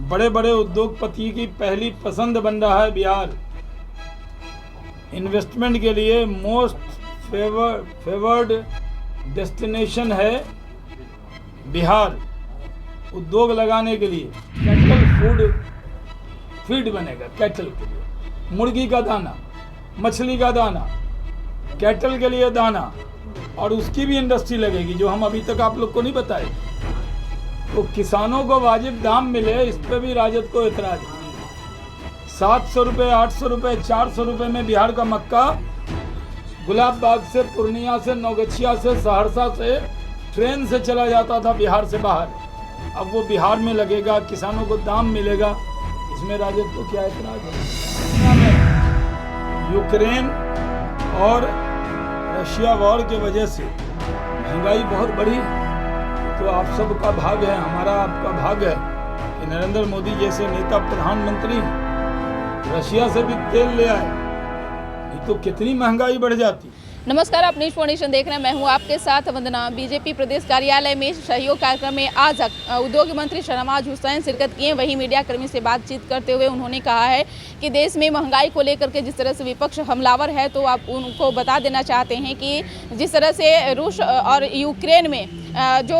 बड़े बड़े उद्योगपति की पहली पसंद बन रहा है बिहार। इन्वेस्टमेंट के लिए मोस्ट फेवर्ड डेस्टिनेशन है बिहार। उद्योग लगाने के लिए कैटल फीड बनेगा, कैटल के लिए मुर्गी का दाना, मछली का दाना, कैटल के लिए दाना, और उसकी भी इंडस्ट्री लगेगी जो हम अभी तक आप लोग को नहीं बताए। तो किसानों को वाजिब दाम मिले, इस पर भी राजद को एतराज है। 700 रुपये, 800 रुपये, 400 रुपये में बिहार का मक्का गुलाब बाग से, पूर्णिया से, नौगछिया से, सहरसा से ट्रेन से चला जाता था बिहार से बाहर। अब वो बिहार में लगेगा, किसानों को दाम मिलेगा, इसमें राजद को क्या एतराज है। यूक्रेन और रशिया वॉर के वजह से महंगाई बहुत बढ़ी। तो आप सबका भाग है, हमारा आपका भाग है कि नरेंद्र मोदी जैसे नेता प्रधानमंत्री रशिया से भी तेल ले आए, नहीं तो कितनी महंगाई बढ़ जाती। नमस्कार, आप न्यूज़ फाउंडेशन देख रहे हैं। मैं हूं आपके साथ वंदना। बीजेपी प्रदेश कार्यालय में सहयोग कार्यक्रम में आज उद्योग मंत्री शहनवाज हुसैन शिरकत किए। वहीं मीडिया कर्मी से बातचीत करते हुए उन्होंने कहा है कि देश में महंगाई को लेकर के जिस तरह से विपक्ष हमलावर है, तो आप उनको बता देना चाहते हैं कि जिस तरह से रूस और यूक्रेन में जो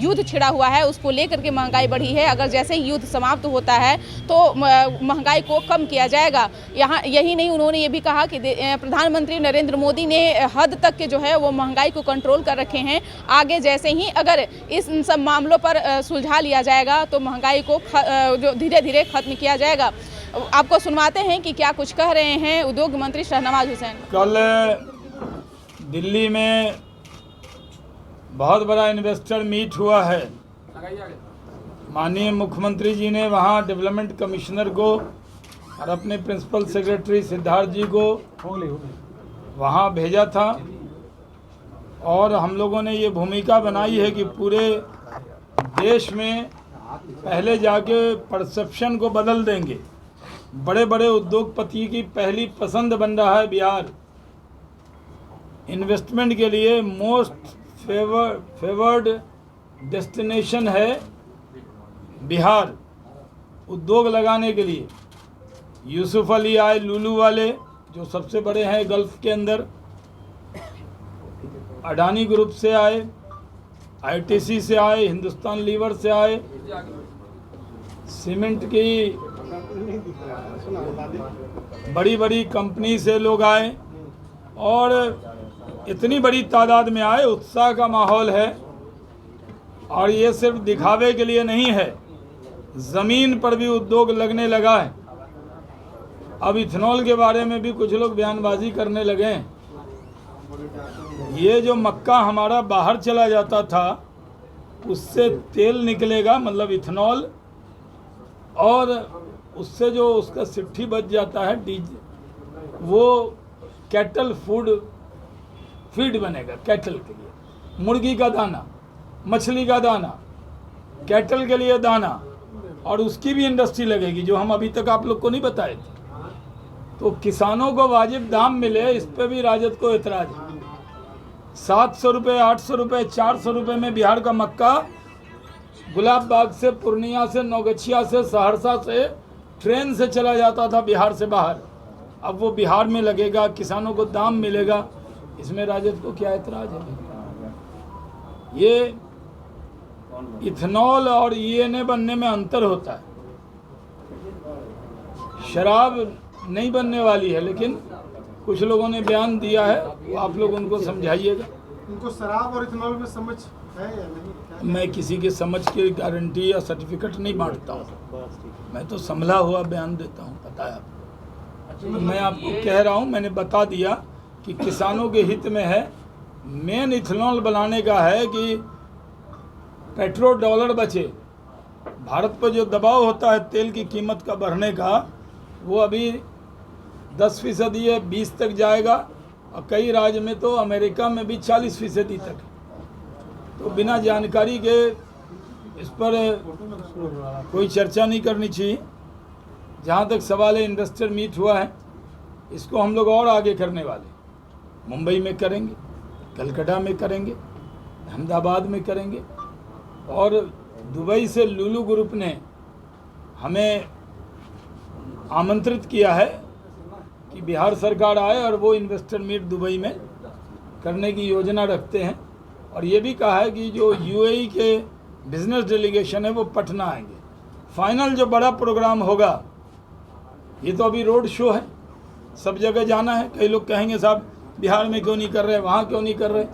युद्ध छिड़ा हुआ है उसको लेकर के महंगाई बढ़ी है। अगर जैसे ही युद्ध समाप्त होता है तो महंगाई को कम किया जाएगा। यही नहीं, उन्होंने ये भी कहा कि प्रधानमंत्री नरेंद्र मोदी ने हद तक के जो है वो महंगाई को कंट्रोल कर रखे हैं। आगे जैसे ही अगर इस सब मामलों पर सुलझा लिया जाएगा तो महंगाई को जो धीरे धीरे खत्म किया जाएगा। आपको सुनवाते हैं कि क्या कुछ कह रहे हैं उद्योग मंत्री शहनवाज हुसैन। कल दिल्ली में बहुत बड़ा इन्वेस्टर मीट हुआ है। माननीय मुख्यमंत्री जी ने वहाँ डेवलपमेंट कमिश्नर को और अपने प्रिंसिपल सेक्रेटरी सिद्धार्थ जी को वहाँ भेजा था, और हम लोगों ने ये भूमिका बनाई है कि पूरे देश में पहले जाके परसेप्शन को बदल देंगे। बड़े बड़े उद्योगपति की पहली पसंद बन रहा है बिहार। इन्वेस्टमेंट के लिए मोस्ट फेवर्ड डेस्टिनेशन है बिहार। उद्योग लगाने के लिए यूसुफ अली आए, लुलू वाले जो सबसे बड़े हैं गल्फ के अंदर, अडानी ग्रुप से आए, आईटीसी से आए, हिंदुस्तान लीवर से आए, सीमेंट की बड़ी बड़ी कंपनी से लोग आए, और इतनी बड़ी तादाद में आए। उत्साह का माहौल है, और ये सिर्फ दिखावे के लिए नहीं है, ज़मीन पर भी उद्योग लगने लगा है। अब इथेनॉल के बारे में भी कुछ लोग बयानबाजी करने लगे हैं। ये जो मक्का हमारा बाहर चला जाता था उससे तेल निकलेगा, मतलब इथेनॉल, और उससे जो उसका सिट्ठी बच जाता है डीजल, वो कैटल फीड बनेगा, कैटल के लिए मुर्गी का दाना, मछली का दाना, कैटल के लिए दाना, और उसकी भी इंडस्ट्री लगेगी जो हम अभी तक आप लोग को नहीं बताए थे। तो किसानों को वाजिब दाम मिले, इस पर भी राजद को एतराज है। 700 रुपये, 800 रुपये, 400 रुपये में बिहार का मक्का गुलाब बाग से, पूर्णिया से, नौगछिया से, सहरसा से ट्रेन से चला जाता था बिहार से बाहर। अब वो बिहार में लगेगा, किसानों को दाम मिलेगा, इसमें राजद को क्या एतराज है। ये इथेनॉल और ईएनए बनने में अंतर होता है। शराब नहीं बनने वाली है, लेकिन कुछ लोगों ने बयान दिया है, वो आप लोग उनको समझाइएगा। उनको शराब और इथेनॉल में समझ है या नहीं? मैं किसी के समझ की गारंटी या सर्टिफिकेट नहीं बांटता हूँ, मैं तो संभला हुआ बयान देता हूँ, पता है आपको। मैं आपको कह रहा हूँ, मैंने बता दिया कि किसानों के हित में है। मेन इथेनॉल बनाने का है कि पेट्रोल डॉलर बचे। भारत पर जो दबाव होता है तेल की कीमत का बढ़ने का, वो अभी 10% है, 20 तक जाएगा, और कई राज्य में तो अमेरिका में भी 40% तक। तो बिना जानकारी के इस पर कोई चर्चा नहीं करनी चाहिए। जहाँ तक सवाल है, इन्वेस्टर मीट हुआ है, इसको हम लोग और आगे करने वाले, मुंबई में करेंगे, कलकत्ता में करेंगे, अहमदाबाद में करेंगे, और दुबई से लुलू ग्रुप ने हमें आमंत्रित किया है कि बिहार सरकार आए और वो इन्वेस्टर मीट दुबई में करने की योजना रखते हैं। और ये भी कहा है कि जो यूएई के बिजनेस डेलीगेशन है वो पटना आएंगे। फाइनल जो बड़ा प्रोग्राम होगा, ये तो अभी रोड शो है, सब जगह जाना है। कई लोग कहेंगे साहब बिहार में क्यों नहीं कर रहे, वहाँ क्यों नहीं कर रहे।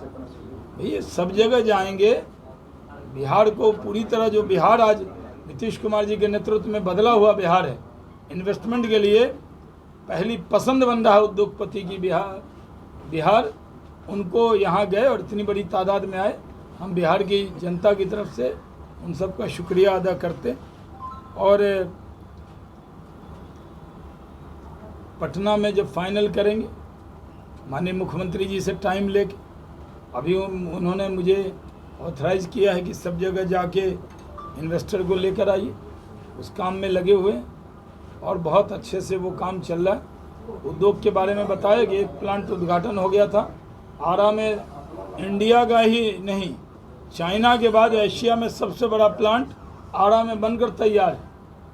भैया सब जगह जाएंगे। बिहार को पूरी तरह, जो बिहार आज नीतीश कुमार जी के नेतृत्व में बदला हुआ बिहार है, इन्वेस्टमेंट के लिए पहली पसंद बन रहा है उद्योगपति की बिहार। उनको यहाँ गए और इतनी बड़ी तादाद में आए। हम बिहार की जनता की तरफ से उन सबका शुक्रिया अदा करते। और पटना में जब फाइनल करेंगे, माननीय मुख्यमंत्री जी से टाइम लेके, अभी उन्होंने मुझे ऑथराइज किया है कि सब जगह जाके इन्वेस्टर को लेकर आइए। उस काम में लगे हुए हैं और बहुत अच्छे से वो काम चल रहा है। उद्योग के बारे में बताया कि एक प्लांट उद्घाटन हो गया था आरा में। इंडिया का ही नहीं, चाइना के बाद एशिया में सबसे बड़ा प्लांट आरा में बनकर तैयार है।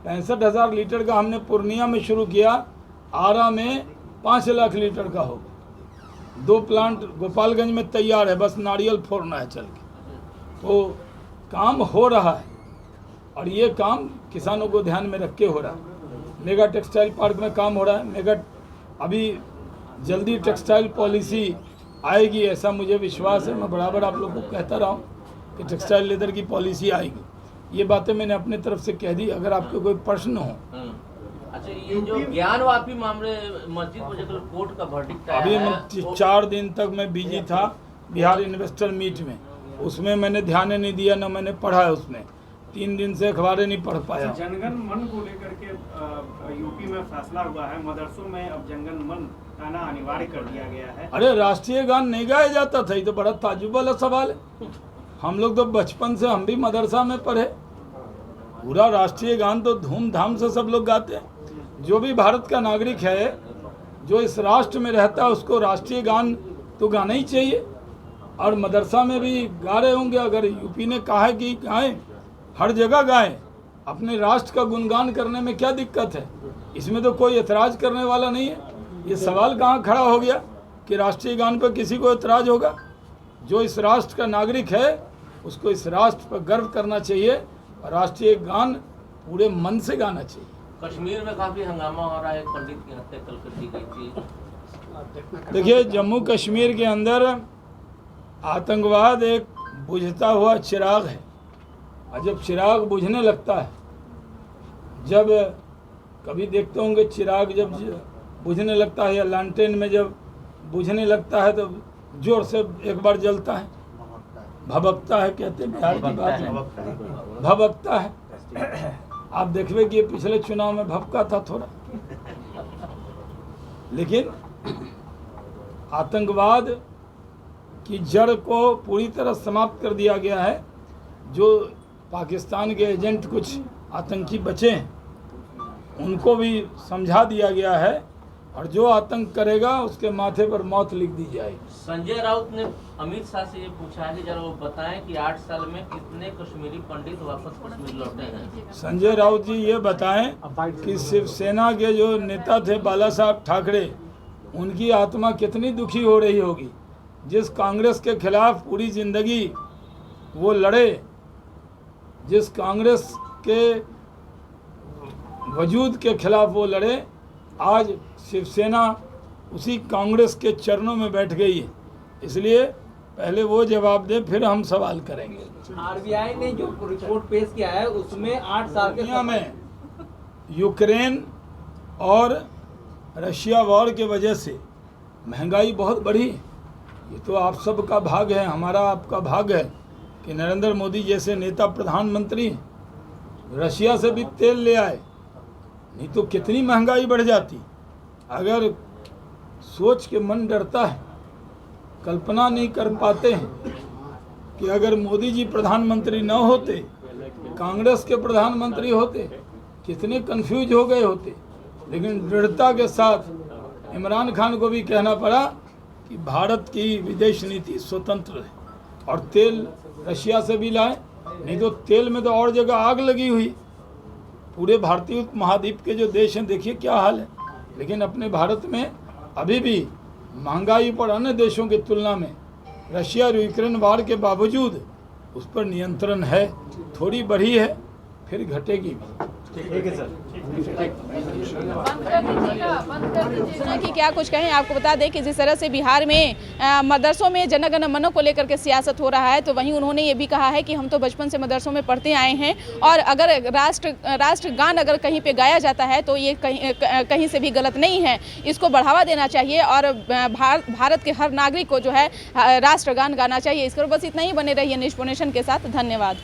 65,000 लीटर का हमने पूर्णिया में शुरू किया, आरा में 5 लाख लीटर का होगा। 2 प्लांट गोपालगंज में तैयार है, बस नारियल फोड़ना है चल के। तो काम हो रहा है और ये काम किसानों को ध्यान में रख के हो रहा है। मेगा टेक्सटाइल पार्क में काम हो रहा है। अभी जल्दी टेक्सटाइल पॉलिसी आएगी, ऐसा मुझे विश्वास है। मैं बराबर आप लोग को कहता रहा हूँ कि टेक्सटाइल लेदर की पॉलिसी आएगी। ये बातें मैंने अपने तरफ से कह दी। अगर आपके कोई प्रश्न हो। अच्छा, ये जो ज्ञानवापी मामले मस्जिद को लेकर कोर्ट का वर्डिक्ट आया अभी है, 4 दिन तक मैं बिजी था बिहार इन्वेस्टर मीट में, उसमें मैंने ध्यान नहीं दिया, न मैंने पढ़ा है उसमें। 3 दिन से अखबारें नहीं पढ़ पाया। जनगण मन को लेकर के यूपी में फैसला हुआ है, मदरसों में अब जनगण मन गाना अनिवार्य कर दिया गया है। अरे राष्ट्रीय गान नहीं गाया जाता था, ये तो बड़ा ताजुब वाला सवाल है। हम लोग तो बचपन से, हम भी मदरसा में पढ़े, पूरा राष्ट्रीय गान तो धूमधाम से सब लोग गाते हैं। जो भी भारत का नागरिक है, जो इस राष्ट्र में रहता है, उसको राष्ट्रीय गान तो गाना ही चाहिए। और मदरसा में भी गा रहे होंगे। अगर यूपी ने कहा है कि गाएं, हर जगह गाएं, अपने राष्ट्र का गुणगान करने में क्या दिक्कत है? इसमें तो कोई एतराज़ करने वाला नहीं है। ये सवाल कहाँ खड़ा हो गया कि राष्ट्रीय गान पर किसी को एतराज़ होगा? जो इस राष्ट्र का नागरिक है, उसको इस राष्ट्र पर गर्व करना चाहिए और राष्ट्रीय गान पूरे मन से गाना चाहिए। कश्मीर में काफी हंगामा हो रहा है, पंडित की हत्या कल कर दी गई थी। देखिए, जम्मू कश्मीर के अंदर आतंकवाद एक बुझता हुआ चिराग है। और जब चिराग बुझने लगता है, जब कभी देखते होंगे चिराग जब बुझने लगता है या लालटेन में जब बुझने लगता है तो जोर से एक बार जलता है, भभकता है, कहते हैं बिहार की बात है, भभकता है। आप देखिए कि पिछले चुनाव में भभका था थोड़ा। लेकिन आतंकवाद की जड़ को पूरी तरह समाप्त कर दिया गया है। जो पाकिस्तान के एजेंट कुछ आतंकी बचे हैं, उनको भी समझा दिया गया है और जो आतंक करेगा उसके माथे पर मौत लिख दी जाएगी। संजय राउत ने अमित शाह से ये पूछा है कि जरा वो बताएं कि 8 साल में कितने कश्मीरी पंडित वापस कश्मीर लौटे हैं। संजय राउत जी ये बताएं कि शिवसेना के जो नेता थे बाला साहब ठाकरे, उनकी आत्मा कितनी दुखी हो रही होगी। जिस कांग्रेस के खिलाफ पूरी जिंदगी वो लड़े, जिस कांग्रेस के वजूद के खिलाफ वो लड़े, आज शिवसेना उसी कांग्रेस के चरणों में बैठ गई है। इसलिए पहले वो जवाब दे, फिर हम सवाल करेंगे। आरबीआई ने जो रिपोर्ट पेश किया है उसमें 8 साल के दुनिया में यूक्रेन और रशिया वॉर के वजह से महंगाई बहुत बढ़ी। ये तो आप सब का भाग है, हमारा आपका भाग है कि नरेंद्र मोदी जैसे नेता प्रधानमंत्री रशिया से भी तेल ले आए, नहीं तो कितनी महंगाई बढ़ जाती। अगर सोच के मन डरता है, कल्पना नहीं कर पाते हैं कि अगर मोदी जी प्रधानमंत्री न होते, कांग्रेस के प्रधानमंत्री होते, कितने कंफ्यूज हो गए होते। लेकिन दृढ़ता के साथ इमरान खान को भी कहना पड़ा कि भारत की विदेश नीति स्वतंत्र है और तेल रशिया से भी लाए, नहीं तो तेल में तो और जगह आग लगी हुई। पूरे भारतीय उपमहाद्वीप के जो देश हैं देखिए क्या हाल है। लेकिन अपने भारत में अभी भी महंगाई पर अन्य देशों की तुलना में रशिया और यूक्रेन वार के बावजूद उस पर नियंत्रण है, थोड़ी बढ़ी है फिर घटेगी भी। ठीक है सर। बंद कर दीजिएगा कि क्या कुछ कहें। आपको बता दें कि जिस तरह से बिहार में मदरसों में जनगण मन को लेकर के सियासत हो रहा है, तो वहीं उन्होंने ये भी कहा है कि हम तो बचपन से मदरसों में पढ़ते आए हैं और अगर राष्ट्रगान अगर कहीं पे गाया जाता है तो ये कहीं से भी गलत नहीं है, इसको बढ़ावा देना चाहिए और भारत के हर नागरिक को जो है राष्ट्रगान गाना चाहिए। इस पर बस इतना ही। बने रहिए न्यूज़ नेशन के साथ। धन्यवाद।